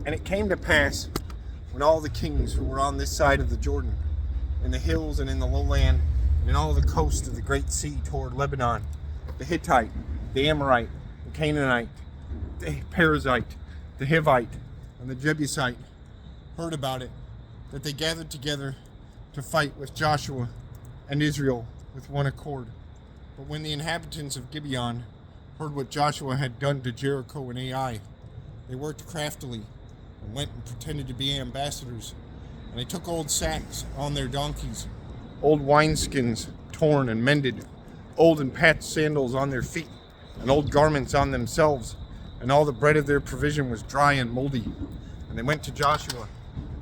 And it came to pass, when all the kings who were on this side of the Jordan, in the hills and in the lowland, and in all the coast of the great sea toward Lebanon, the Hittite, the Amorite, the Canaanite, the Perizzite, the Hivite, and the Jebusite, heard about it, that they gathered together to fight with Joshua and Israel with one accord. But when the inhabitants of Gibeon heard what Joshua had done to Jericho and Ai, they worked craftily and went and pretended to be ambassadors. And they took old sacks on their donkeys, old wineskins torn and mended, old and patched sandals on their feet, and old garments on themselves. And all the bread of their provision was dry and moldy. And they went to Joshua,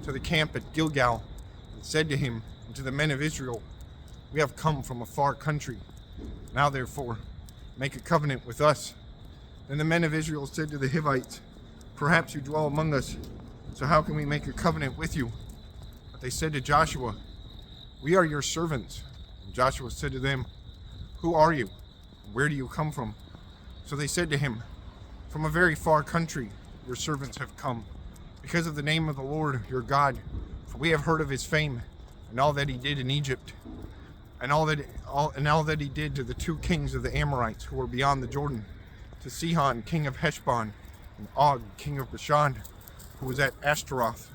to the camp at Gilgal, and said to him and to the men of Israel, "We have come from a far country. Now therefore, make a covenant with us." Then the men of Israel said to the Hivites, "Perhaps you dwell among us, so how can we make a covenant with you?" But they said to Joshua, "We are your servants." And Joshua said to them, "Who are you? Where do you come from?" So they said to him, "From a very far country your servants have come, because of the name of the Lord your God, for we have heard of his fame, and all that he did in Egypt, and all that he did to the two kings of the Amorites who were beyond the Jordan, to Sihon king of Heshbon, and Og king of Bashan, who was at Ashtaroth.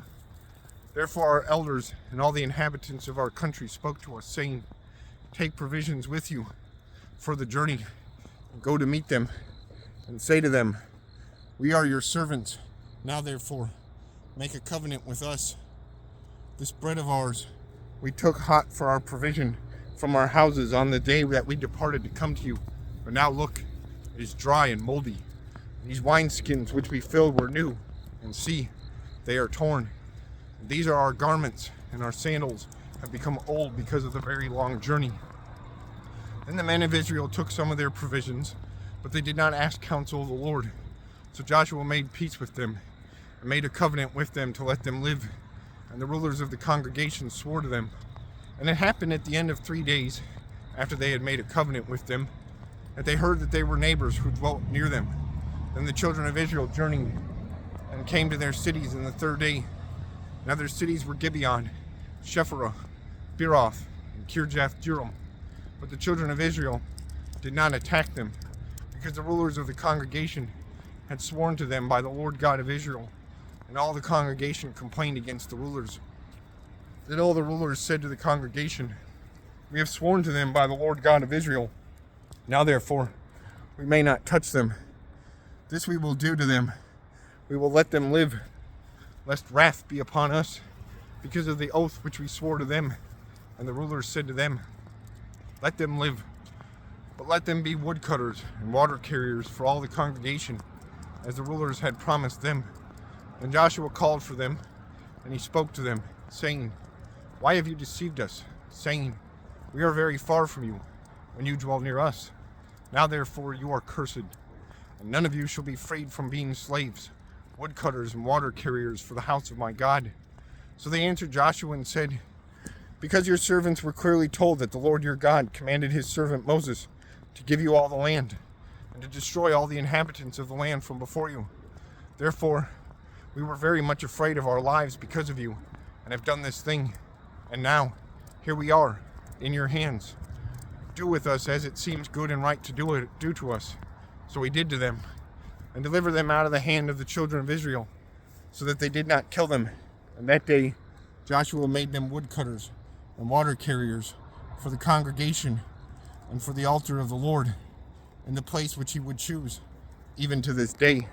Therefore our elders and all the inhabitants of our country spoke to us, saying, Take provisions with you for the journey, and go to meet them, and say to them, We are your servants. Now therefore, make a covenant with us. This bread of ours we took hot for our provision from our houses on the day that we departed to come to you. But now look, it is dry and moldy. These wineskins which we filled were new, and see, they are torn. And these are our garments, and our sandals have become old because of the very long journey. Then the men of Israel took some of their provisions, but they did not ask counsel of the Lord. So Joshua made peace with them, and made a covenant with them to let them live. And the rulers of the congregation swore to them. And it happened at the end of 3 days, after they had made a covenant with them, that they heard that they were neighbors who dwelt near them. Then the children of Israel journeyed and came to their cities in the 3rd day. Now their cities were Gibeon, Shephirah, Beeroth, and Kirjath-jearim. But the children of Israel did not attack them, because the rulers of the congregation had sworn to them by the Lord God of Israel. And all the congregation complained against the rulers. Then all the rulers said to the congregation, We have sworn to them by the Lord God of Israel. Now therefore, we may not touch them. This we will do to them. We will let them live, lest wrath be upon us, because of the oath which we swore to them. And the rulers said to them, Let them live, but let them be woodcutters and water carriers for all the congregation, as the rulers had promised them. And Joshua called for them, and he spoke to them, saying, Why have you deceived us, saying, We are very far from you, when you dwell near us? Now therefore you are cursed, and none of you shall be freed from being slaves, woodcutters and water carriers for the house of my God. So they answered Joshua and said, Because your servants were clearly told that the Lord your God commanded his servant Moses to give you all the land, and to destroy all the inhabitants of the land from before you. Therefore, we were very much afraid of our lives because of you, and have done this thing. And now, here we are, in your hands. Do with us as it seems good and right to do to us. So we did to them, and delivered them out of the hand of the children of Israel, so that they did not kill them. And that day Joshua made them woodcutters and water carriers for the congregation and for the altar of the Lord, in the place which he would choose, even to this day.